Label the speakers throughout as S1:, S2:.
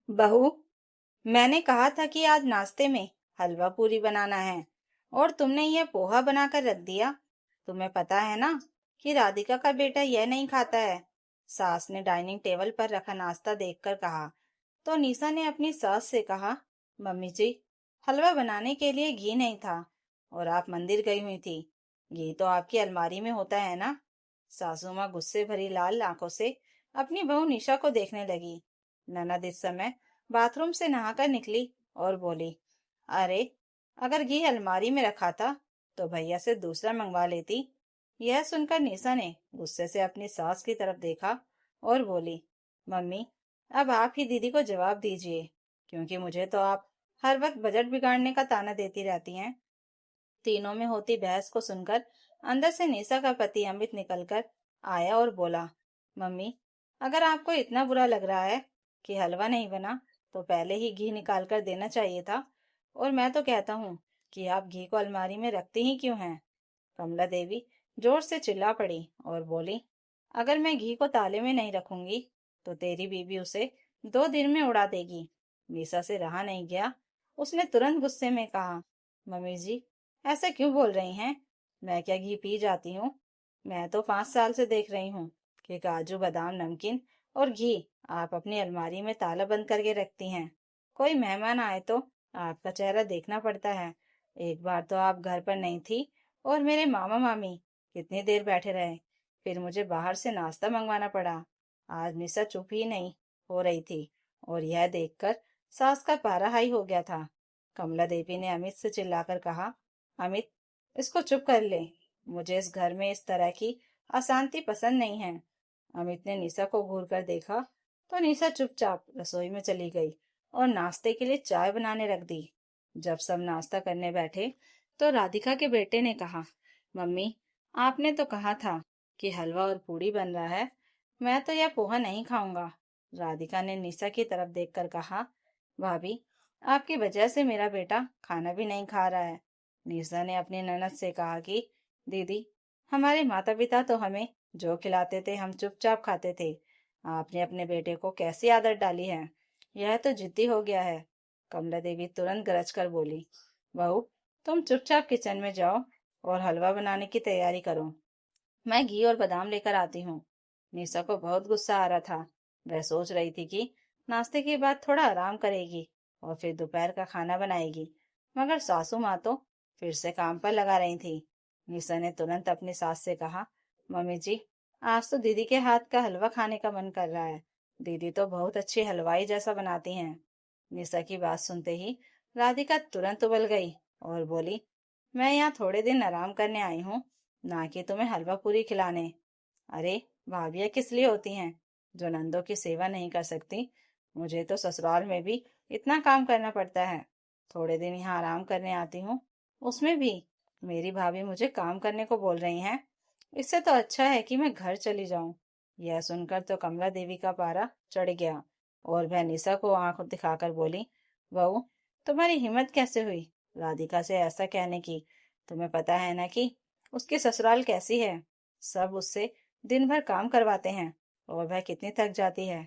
S1: बहू, मैंने कहा था कि आज नाश्ते में हलवा पूरी बनाना है और तुमने ये पोहा बनाकर रख दिया। तुम्हें पता है ना कि राधिका का बेटा यह नहीं खाता है। सास ने डाइनिंग टेबल पर रखा नाश्ता देखकर कहा। तो निशा ने अपनी सास से कहा, मम्मी जी, हलवा बनाने के लिए घी नहीं था और आप मंदिर गई हुई थी। घी तो आपकी अलमारी में होता है ना। सासू माँ गुस्से भरी लाल आंखों से अपनी बहू निशा को देखने लगी। ननद इस समय बाथरूम से नहाकर निकली और बोली, अरे, अगर घी अलमारी में रखा था तो भैया से दूसरा मंगवा लेती। यह सुनकर निशा ने गुस्से से अपनी सास की तरफ देखा और बोली, मम्मी, अब आप ही दीदी को जवाब दीजिए, क्योंकि मुझे तो आप हर वक्त बजट बिगाड़ने का ताना देती रहती हैं। तीनों में होती बहस को सुनकर अंदर से निशा का पति अमित निकलकर आया और बोला, मम्मी, अगर आपको इतना बुरा लग रहा है कि हलवा नहीं बना तो पहले ही घी निकाल कर देना चाहिए था। और मैं तो कहता हूँ कि आप घी को अलमारी में रखती ही क्यों हैं। कमला देवी जोर से चिल्ला पड़ी और बोली, अगर मैं घी को ताले में नहीं रखूंगी तो तेरी बीबी उसे 2 दिन में उड़ा देगी। निशा से रहा नहीं गया। उसने तुरंत गुस्से में कहा, मम्मी जी, ऐसे क्यों बोल रही हैं? मैं क्या घी पी जाती हूँ? मैं तो 5 साल से देख रही हूँ कि काजू बादाम नमकीन और घी आप अपनी अलमारी में ताला बंद करके रखती हैं। कोई मेहमान आए तो आपका चेहरा देखना पड़ता है। एक बार तो आप घर पर नहीं थी और मेरे मामा मामी कितनी देर बैठे रहे, फिर मुझे बाहर से नाश्ता मंगवाना पड़ा। आज निशा चुप ही नहीं हो रही थी और यह देखकर सास का पारा हाई हो गया था। कमला देवी ने अमित से चिल्लाकर कहा, अमित, इसको चुप कर ले। मुझे इस घर में इस तरह की अशांति पसंद नहीं है। अमित ने निशा को घूर कर देखा तो निशा चुपचाप रसोई में चली गई और नाश्ते के लिए चाय बनाने रख दी। जब सब नाश्ता करने बैठे तो राधिका के बेटे ने कहा, मम्मी, आपने तो कहा था कि हलवा और पूड़ी बन रहा है। मैं तो यह पोहा नहीं खाऊंगा। राधिका ने निशा की तरफ देखकर कहा, भाभी, आपकी वजह से मेरा बेटा खाना भी नहीं खा रहा है। निशा ने अपनी ननद से कहा कि दीदी, हमारे माता पिता तो हमें जो खिलाते थे हम चुपचाप खाते थे। आपने अपने बेटे को कैसी आदत डाली है? यह तो जिद्दी हो गया है। कमला देवी तुरंत गरज कर बोली, बहू, तुम चुपचाप किचन में जाओ और हलवा बनाने की तैयारी करो। मैं घी और बादाम लेकर आती हूँ। निशा को बहुत गुस्सा आ रहा था। वह सोच रही थी कि नाश्ते के बाद थोड़ा आराम करेगी और फिर दोपहर का खाना बनाएगी, मगर सासू माँ तो फिर से काम पर लगा रही थी। निशा ने तुरंत अपनी सास से कहा, मम्मी जी, आज तो दीदी के हाथ का हलवा खाने का मन कर रहा है। दीदी तो बहुत अच्छी हलवाई जैसा बनाती हैं। निशा की बात सुनते ही राधिका तुरंत उबल गई और बोली, मैं यहाँ थोड़े दिन आराम करने आई हूँ, ना कि तुम्हें हलवा पूरी खिलाने। अरे, भाभियाँ किस लिए होती हैं जो नंदों की सेवा नहीं कर सकती? मुझे तो ससुराल में भी इतना काम करना पड़ता है। थोड़े दिन यहाँ आराम करने आती हूँ, उसमें भी मेरी भाभी मुझे काम करने को बोल रही हैं। इससे तो अच्छा है कि मैं घर चली जाऊं। यह सुनकर तो कमला देवी का पारा चढ़ गया और वह निशा को आंख दिखाकर बोली, बहू, तुम्हारी हिम्मत कैसे हुई राधिका से ऐसा कहने की? तुम्हें पता है ना कि उसकी ससुराल कैसी है। सब उससे दिन भर काम करवाते हैं और वह कितनी थक जाती है।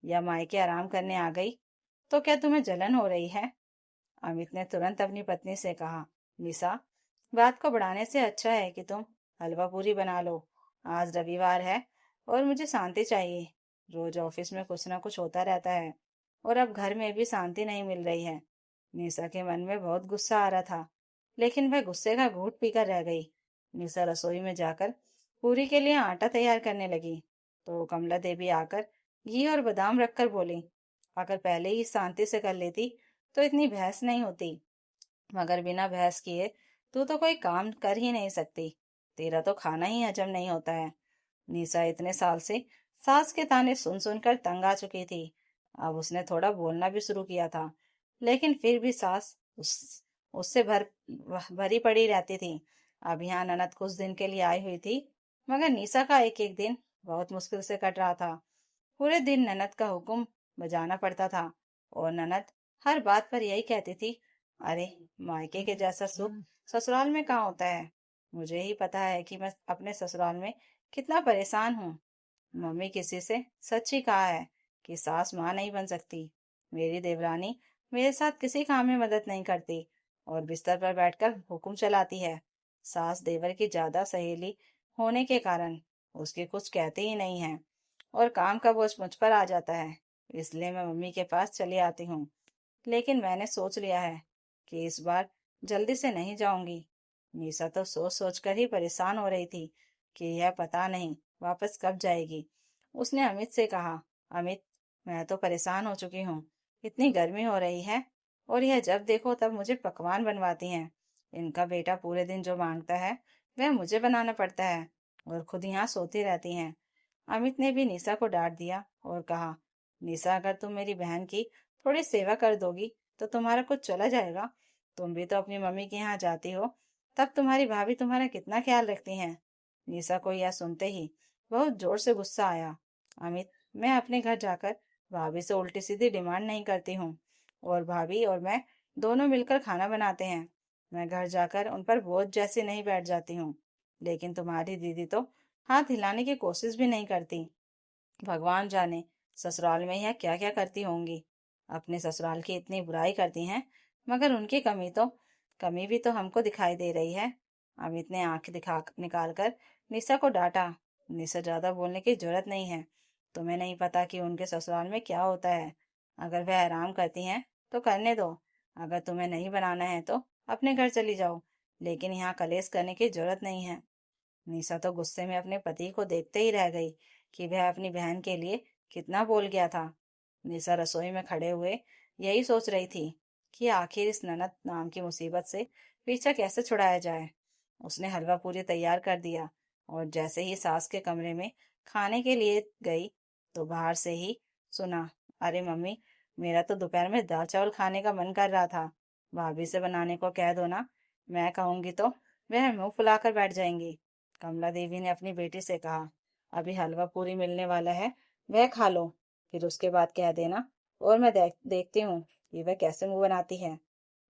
S1: या मायके आराम करने आ गई तो क्या तुम्हें जलन हो रही है? अमित ने तुरंत अपनी पत्नी से कहा, निशा, बात को बढ़ाने से अच्छा है कि तुम हलवा पूरी बना लो। आज रविवार है और मुझे शांति चाहिए। रोज ऑफिस में कुछ ना कुछ होता रहता है और अब घर में भी शांति नहीं मिल रही है। निशा के मन में बहुत गुस्सा आ रहा था, लेकिन वह गुस्से का घूंट पीकर रह गई। निशा रसोई में जाकर पूरी के लिए आटा तैयार करने लगी तो कमला देवी आकर घी और बादाम रखकर बोली, अगर पहले ही शांति से कर लेती तो इतनी बहस नहीं होती, मगर बिना बहस किए तू तो कोई काम कर ही नहीं सकती। तेरा तो खाना ही हजम नहीं होता है। निशा इतने साल से सास के ताने सुन सुनकर तंग आ चुकी थी। अब उसने थोड़ा बोलना भी शुरू किया था, लेकिन फिर भी सास उससे भरी पड़ी रहती थी। अब यहाँ ननद कुछ दिन के लिए आई हुई थी, मगर निशा का एक एक दिन बहुत मुश्किल से कट रहा था। पूरे दिन ननद का हुक्म बजाना पड़ता था और ननद हर बात पर यही कहती थी, अरे, मायके के जैसा सुख ससुराल में कहाँ होता है। मुझे ही पता है कि मैं अपने ससुराल में कितना परेशान हूँ। मम्मी किसी से सच ही कहा है कि सास माँ नहीं बन सकती। मेरी देवरानी मेरे साथ किसी काम में मदद नहीं करती और बिस्तर पर बैठकर हुक्म चलाती है। सास देवर की ज्यादा सहेली होने के कारण उसके कुछ कहते ही नहीं है और काम का बोझ मुझ पर आ जाता है। इसलिए मैं मम्मी के पास चली आती हूँ। लेकिन मैंने सोच लिया है कि इस बार जल्दी से नहीं जाऊंगी। निशा तो सोच सोच कर ही परेशान हो रही थी कि यह पता नहीं वापस कब जाएगी। उसने अमित से कहा, अमित, मैं तो परेशान हो चुकी हूँ। इतनी गर्मी हो रही है और यह जब देखो तब मुझे पकवान बनवाती हैं। इनका बेटा पूरे दिन जो मांगता है वह मुझे बनाना पड़ता है और खुद यहाँ सोती रहती हैं। अमित ने भी निशा को डांट दिया और कहा, निशा, अगर तुम मेरी बहन की थोड़ी सेवा कर दोगी तो तुम्हारा कुछ चला जाएगा। तुम भी तो अपनी मम्मी के यहाँ जाती हो, तब तुम्हारी भाभी तुम्हारा कितना ख्याल रखती हैं। निशा को यह सुनते ही बहुत जोर से गुस्सा आया। अमित, मैं अपने घर जाकर भाभी से उल्टी सीधी डिमांड नहीं करती हूँ और भाभी और मैं दोनों मिलकर खाना बनाते हैं। मैं घर जाकर उन पर बोझ जैसे नहीं बैठ जाती हूँ। लेकिन तुम्हारी दीदी तो हाथ हिलाने की कोशिश भी नहीं करती। भगवान जाने ससुराल में यह क्या क्या करती होंगी। अपने ससुराल की इतनी बुराई करती हैं, मगर उनकी कमी भी तो हमको दिखाई दे रही है। अमित ने आंख दिखा निकाल कर निशा को डांटा। निशा, ज्यादा बोलने की जरूरत नहीं है। तुम्हें नहीं पता कि उनके ससुराल में क्या होता है। अगर वह आराम करती हैं तो करने दो। अगर तुम्हें नहीं बनाना है तो अपने घर चली जाओ, लेकिन यहाँ कलेश करने की जरूरत नहीं है। निशा तो गुस्से में अपने पति को देखते ही रह गई कि वह अपनी बहन के लिए कितना बोल गया था। निशा रसोई में खड़े हुए यही सोच रही थी कि आखिर इस ननद नाम की मुसीबत से पीछा कैसे छुड़ाया जाए। उसने हलवा पूरी तैयार कर दिया और जैसे ही सास के कमरे में खाने के लिए गई तो बाहर से ही सुना, अरे मम्मी, मेरा तो दोपहर में दाल चावल खाने का मन कर रहा था। भाभी से बनाने को कह दो ना। मैं कहूंगी तो वह मुंह फुलाकर बैठ जाएंगी। कमला देवी ने अपनी बेटी से कहा, अभी हलवा पूरी मिलने वाला है, वह खा लो, फिर उसके बाद कह देना। और मैं देखती हूँ कि वह कैसे मुंह बनाती है।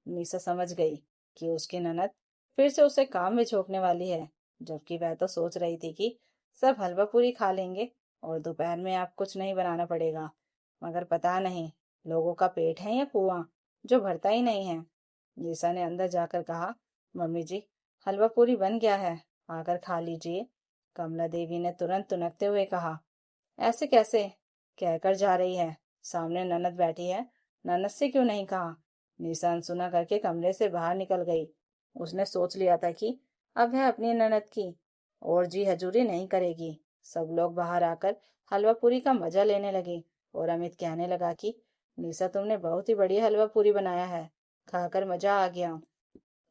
S1: निशा समझ गई कि उसकी ननद फिर से उसे काम में झोंकने वाली है, जबकि वह तो सोच रही थी कि सब हलवा पूरी खा लेंगे और दोपहर में आप कुछ नहीं बनाना पड़ेगा। मगर पता नहीं लोगों का पेट है या कुआं जो भरता ही नहीं है। निशा ने अंदर जाकर कहा, मम्मी जी, हलवा पूरी बन गया है, आकर खा लीजिए। कमला देवी ने तुरंत तुनकते हुए कहा, ऐसे कैसे? कहकर जा रही है, सामने ननद बैठी है, ननद से क्यों नहीं कहा? निशा अनसुना करके कमरे से बाहर निकल गई। उसने सोच लिया था कि अब वह अपनी ननद की और जी हजूरी नहीं करेगी। सब लोग बाहर आकर हलवा पूरी का मजा लेने लगे और अमित कहने लगा कि निशा, तुमने बहुत ही बढ़िया हलवा पूरी बनाया है, खाकर मजा आ गया।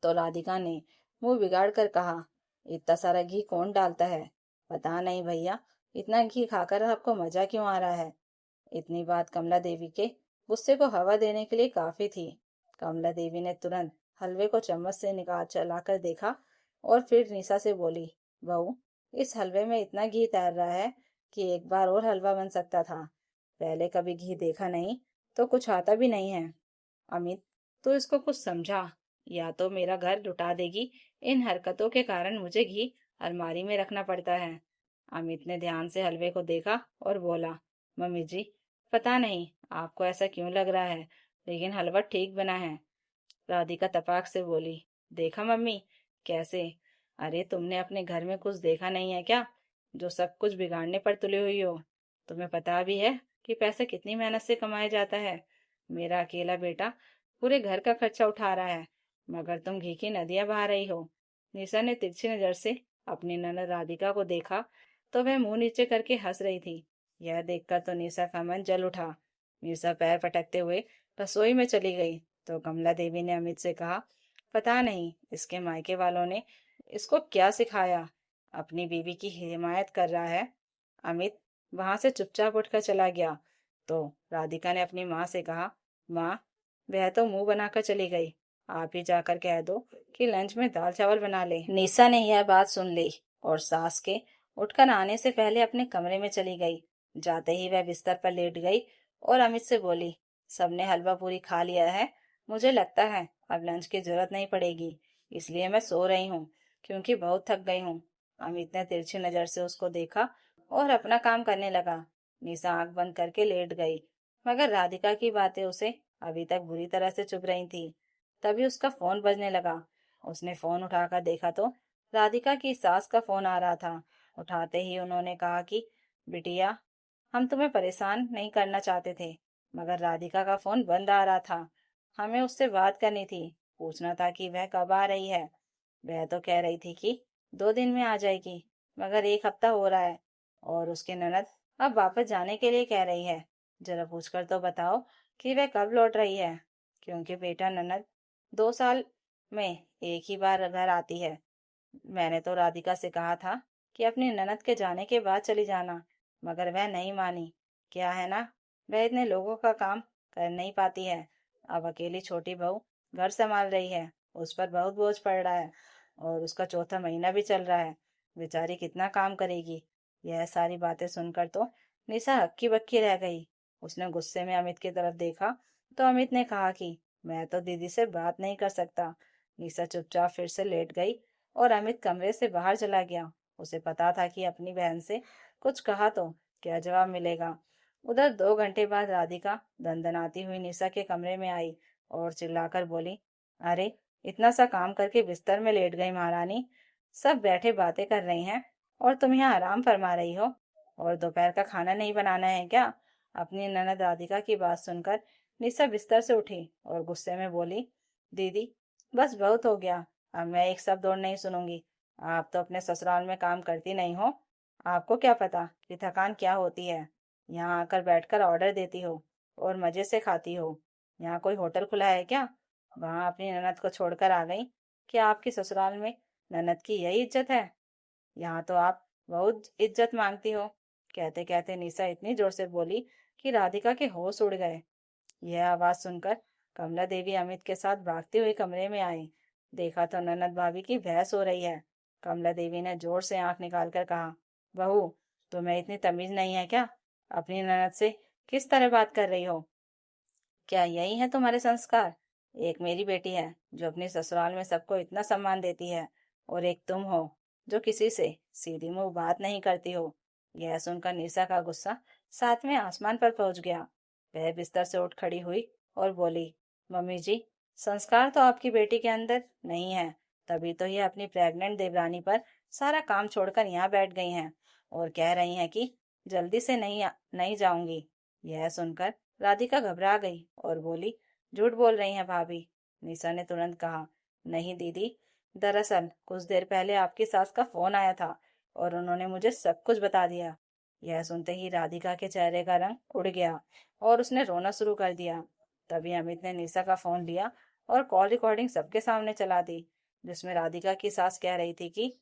S1: तो राधिका ने मुंह बिगाड़ कर कहा, इतना सारा घी कौन डालता है? पता नहीं भैया, इतना घी खाकर आपको मजा क्यों आ रहा है? इतनी बात कमला देवी के गुस्से को हवा देने के लिए काफी थी। कमला देवी ने तुरंत हलवे को चम्मच से निकाल चलाकर देखा और फिर निशा से बोली, बहू, इस हलवे में इतना घी तैर रहा है कि एक बार और हलवा बन सकता था। पहले कभी घी देखा नहीं तो कुछ आता भी नहीं है। अमित, तू इसको कुछ समझा, या तो मेरा घर लुटा देगी। इन हरकतों के कारण मुझे घी अलमारी में रखना पड़ता है। अमित ने ध्यान से हलवे को देखा और बोला, मम्मी जी, पता नहीं आपको ऐसा क्यों लग रहा है, लेकिन हलवा ठीक बना है। राधिका तपाक से बोली, देखा मम्मी, कैसे? अरे, तुमने अपने घर में कुछ देखा नहीं है क्या, जो सब कुछ बिगाड़ने पर तुली हुई हो? तुम्हें पता भी है कि पैसा कितनी मेहनत से कमाया जाता है। मेरा अकेला बेटा पूरे घर का खर्चा उठा रहा है, मगर तुम घी की नदियां बहा रही हो। निशा ने तिरछी नजर से अपनी ननद राधिका को देखा तो वह मुंह नीचे करके हंस रही थी। यह देखकर तो निशा का मन जल उठा। निशा पैर पटकते हुए रसोई में चली गई तो कमला देवी ने अमित से कहा, पता नहीं इसके मायके वालों ने इसको क्या सिखाया, अपनी बीवी की हिमायत कर रहा है। अमित वहां से चुपचाप उठकर चला गया तो राधिका ने अपनी माँ से कहा, माँ, वह तो मुंह बनाकर चली गई, आप ही जाकर कह दो कि लंच में दाल चावल बना ले। निशा ने यह बात सुन ली और सास के उठकर आने से पहले अपने कमरे में चली गई। जाते ही वह बिस्तर पर लेट गई और अमित से बोली, सबने हलवा पूरी खा लिया है, मुझे लगता है अब लंच की जरूरत नहीं पड़ेगी, इसलिए मैं सो रही हूँ, क्योंकि बहुत थक गई हूँ। अमित ने तिरछी नजर से उसको देखा और अपना काम करने लगा। निशा आंख बंद करके लेट गई मगर राधिका की बातें उसे अभी तक बुरी तरह से चुभ रही थी। तभी उसका फोन बजने लगा। उसने फोन उठाकर देखा तो राधिका की सास का फोन आ रहा था। उठाते ही उन्होंने कहा कि बिटिया, हम तुम्हें परेशान नहीं करना चाहते थे, मगर राधिका का फोन बंद आ रहा था। हमें उससे बात करनी थी, पूछना था कि वह कब आ रही है। वह तो कह रही थी कि 2 दिन में आ जाएगी, मगर 1 हफ्ता हो रहा है और उसकी ननद अब वापस जाने के लिए कह रही है। जरा पूछकर तो बताओ कि वह कब लौट रही है, क्योंकि बेटा ननद 2 साल में एक ही बार घर आती है। मैंने तो राधिका से कहा था कि अपनी ननद के जाने के बाद चली जाना, मगर वह नहीं मानी। क्या है ना, वह इतने लोगों का काम कर नहीं पाती है। अब अकेली छोटी बहू घर संभाल रही है, उस पर बहुत बोझ पड़ रहा है और उसका चौथा महीना भी चल रहा है। बेचारी कितना काम करेगी। यह सारी बातें सुनकर तो निशा हक्की बक्की रह गई। उसने गुस्से में अमित की तरफ देखा तो अमित ने कहा कि मैं तो दीदी से बात नहीं कर सकता। निशा चुपचाप फिर से लेट गई और अमित कमरे से बाहर चला गया। उसे पता था कि अपनी बहन से कुछ कहा तो क्या जवाब मिलेगा। उधर 2 घंटे बाद राधिका दंदनाती हुई निशा के कमरे में आई और चिल्लाकर बोली, अरे, इतना सा काम करके बिस्तर में लेट गई महारानी। सब बैठे बातें कर रही हैं और तुम यहाँ आराम फरमा रही हो, और दोपहर का खाना नहीं बनाना है क्या? अपनी ननद राधिका की बात सुनकर निशा बिस्तर से उठी और गुस्से में बोली, दीदी, बस बहुत हो गया। अब मैं एक शब्द और नहीं सुनूंगी। आप तो अपने ससुराल में काम करती नहीं हो। आपको क्या पता कि थकान क्या होती है। यहाँ आकर बैठकर ऑर्डर देती हो और मजे से खाती हो। यहाँ कोई होटल खुला है क्या? वहाँ अपनी ननद को छोड़कर आ गई। क्या आपकी ससुराल में ननद की यही इज्जत है? यहाँ तो आप बहुत इज्जत मांगती हो। कहते कहते निशा इतनी जोर से बोली कि राधिका के होश उड़ गए। यह आवाज सुनकर कमला देवी अमित के साथ भागती हुई कमरे में आई। देखा तो ननद भाभी की बहस हो रही है। कमला देवी ने जोर से आंख निकालकर कहा, बहू, तुम्हें इतनी तमीज नहीं है क्या? अपनी ननद से किस तरह बात कर रही हो? क्या यही है तुम्हारे संस्कार? एक मेरी बेटी है जो अपने ससुराल में सबको इतना सम्मान देती है, और एक तुम हो जो किसी से सीधी मुंह बात नहीं करती हो। यह सुनकर निशा का गुस्सा 7वें आसमान पर पहुंच गया। वह बिस्तर से उठ खड़ी हुई और बोली, मम्मी जी, संस्कार तो आपकी बेटी के अंदर नहीं है, तभी तो ये अपनी प्रेग्नेंट देवरानी पर सारा काम छोड़कर यहाँ बैठ गई हैं और कह रही हैं कि जल्दी से नहीं जाऊंगी। यह सुनकर राधिका घबरा गई और बोली, झूठ बोल रही हैं भाभी। निशा ने तुरंत कहा, नहीं दीदी, दरअसल कुछ देर पहले आपकी सास का फोन आया था और उन्होंने मुझे सब कुछ बता दिया। यह सुनते ही राधिका के चेहरे का रंग उड़ गया और उसने रोना शुरू कर दिया। तभी अमित ने निशा का फोन लिया और कॉल रिकॉर्डिंग सबके सामने चला दी, जिसमें राधिका की सास कह रही थी कि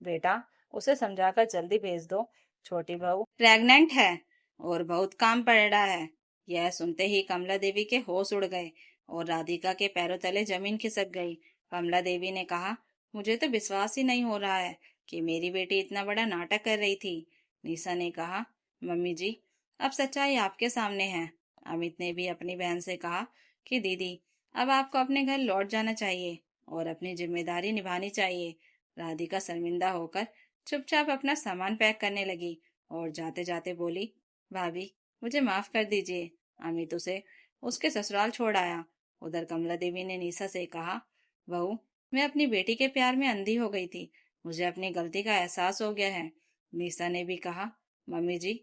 S1: बेटा, उसे समझाकर जल्दी भेज दो, छोटी बहू प्रेग्नेंट है और बहुत काम पड़ रहा है। यह सुनते ही कमला देवी के होश उड़ गए और राधिका के पैरों तले जमीन खिसक गई। कमला देवी ने कहा, मुझे तो विश्वास ही नहीं हो रहा है कि मेरी बेटी इतना बड़ा नाटक कर रही थी। निशा ने कहा, मम्मी जी, अब सच्चाई आपके सामने है। अमित ने भी अपनी बहन से कहा कि दीदी, अब आपको अपने घर लौट जाना चाहिए और अपनी जिम्मेदारी निभानी चाहिए। राधिका शर्मिंदा होकर चुपचाप अपना सामान पैक करने लगी और जाते जाते बोली, भाभी, मुझे माफ कर दीजिए। अमित उसे उसके ससुराल छोड़ आया। उधर कमला देवी ने निशा से कहा, बहू, मैं अपनी बेटी के प्यार में अंधी हो गई थी। मुझे अपनी गलती का एहसास हो गया है। निशा ने भी कहा, मम्मी जी,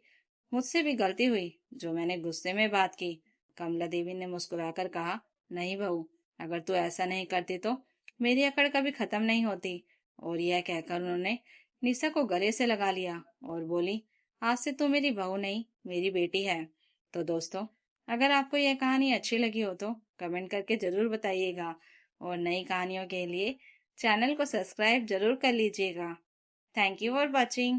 S1: मुझसे भी गलती हुई जो मैंने गुस्से में बात की। कमला देवी ने मुस्कुराकर कहा, नहीं बहू, अगर तू ऐसा नहीं करती तो मेरी अकड़ कभी खत्म नहीं होती। और यह कहकर उन्होंने निशा को गले से लगा लिया और बोली, आज से तू मेरी बहू नहीं, मेरी बेटी है। तो दोस्तों, अगर आपको यह कहानी अच्छी लगी हो तो कमेंट करके जरूर बताइएगा और नई कहानियों के लिए चैनल को सब्सक्राइब जरूर कर लीजिएगा। Thank you for watching.